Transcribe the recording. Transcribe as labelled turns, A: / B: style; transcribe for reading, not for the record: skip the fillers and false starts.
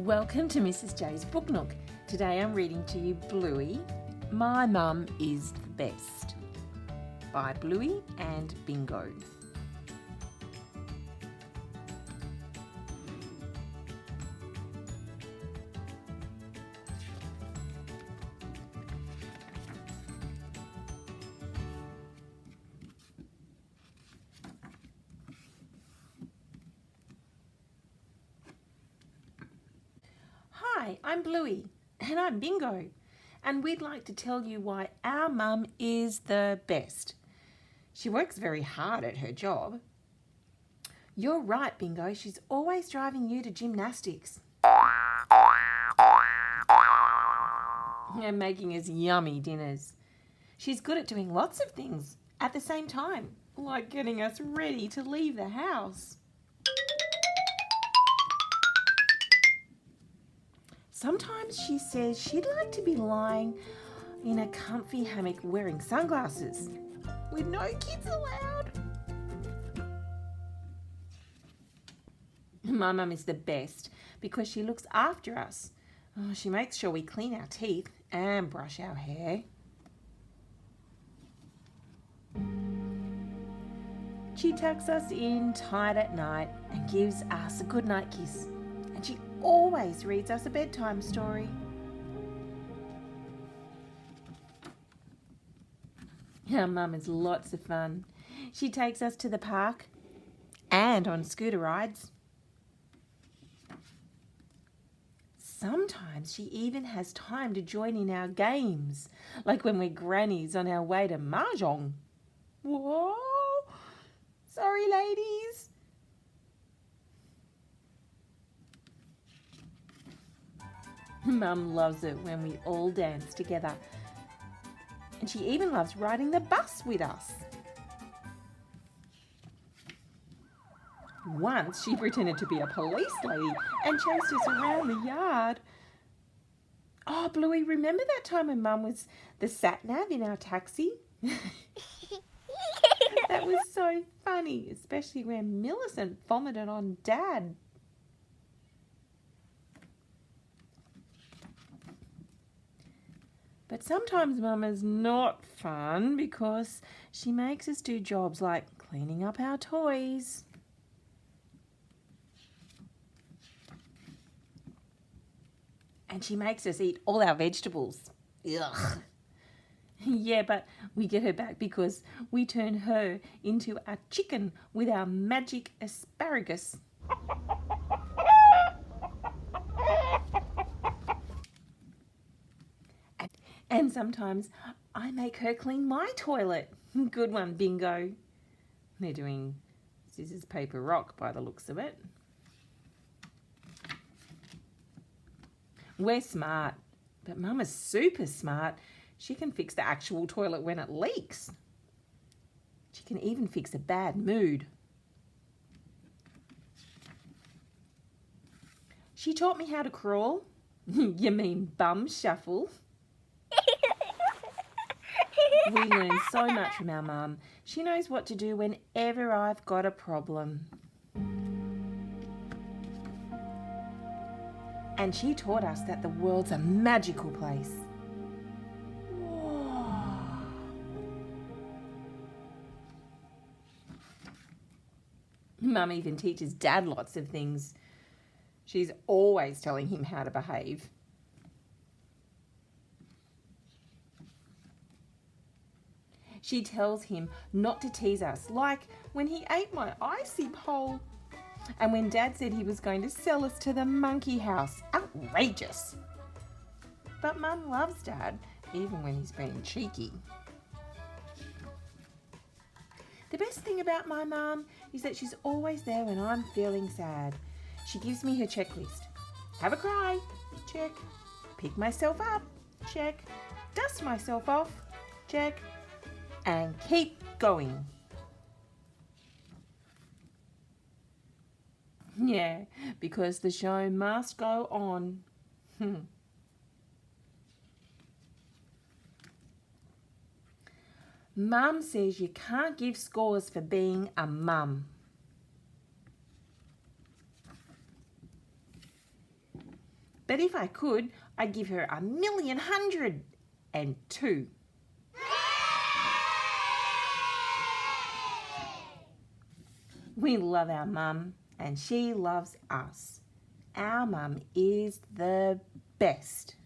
A: Welcome to Mrs. J's Book Nook. Today I'm reading to you Bluey, My Mum is the Best by Bluey and Bingo. Hi, I'm Bluey. And I'm Bingo. And we'd like to tell you why our mum is the best. She works very hard at her job. You're right, Bingo. She's always driving you to gymnastics. And making us yummy dinners. She's good at doing lots of things at the same time, like getting us ready to leave the house. Sometimes she says she'd like to be lying in a comfy hammock wearing sunglasses with no kids allowed. My mum is the best because she looks after us. Oh, she makes sure we clean our teeth and brush our hair. She tucks us in tight at night and gives us a goodnight kiss. And she always reads us a bedtime story. Our mum is lots of fun. She takes us to the park and on scooter rides. Sometimes she even has time to join in our games, like when we're grannies on our way to mahjong. Whoa! Sorry, ladies. Mum loves it when we all dance together. And she even loves riding the bus with us. Once she pretended to be a police lady and chased us around the yard. Oh, Bluey, remember that time when Mum was the sat-nav in our taxi? That was so funny, especially when Millicent vomited on Dad. But sometimes Mum is not fun because she makes us do jobs like cleaning up our toys. And she makes us eat all our vegetables. Ugh. Yeah, but we get her back because we turn her into a chicken with our magic asparagus. And sometimes I make her clean my toilet. Good one, Bingo. They're doing scissors, paper, rock by the looks of it. We're smart, but Mum is super smart. She can fix the actual toilet when it leaks. She can even fix a bad mood. She taught me how to crawl. You mean bum shuffle? We learn so much from our mum. She knows what to do whenever I've got a problem. And she taught us that the world's a magical place. Whoa. Mum even teaches Dad lots of things. She's always telling him how to behave. She tells him not to tease us, like when he ate my icy pole. And when Dad said he was going to sell us to the monkey house. Outrageous. But Mum loves Dad, even when he's being cheeky. The best thing about my mum is that she's always there when I'm feeling sad. She gives me her checklist. Have a cry. Check. Pick myself up. Check. Dust myself off. Check. And keep going. Yeah, because the show must go on. Mum says you can't give scores for being a mum. But if I could, I'd give her 1,102. We love our mum and she loves us. Our mum is the best.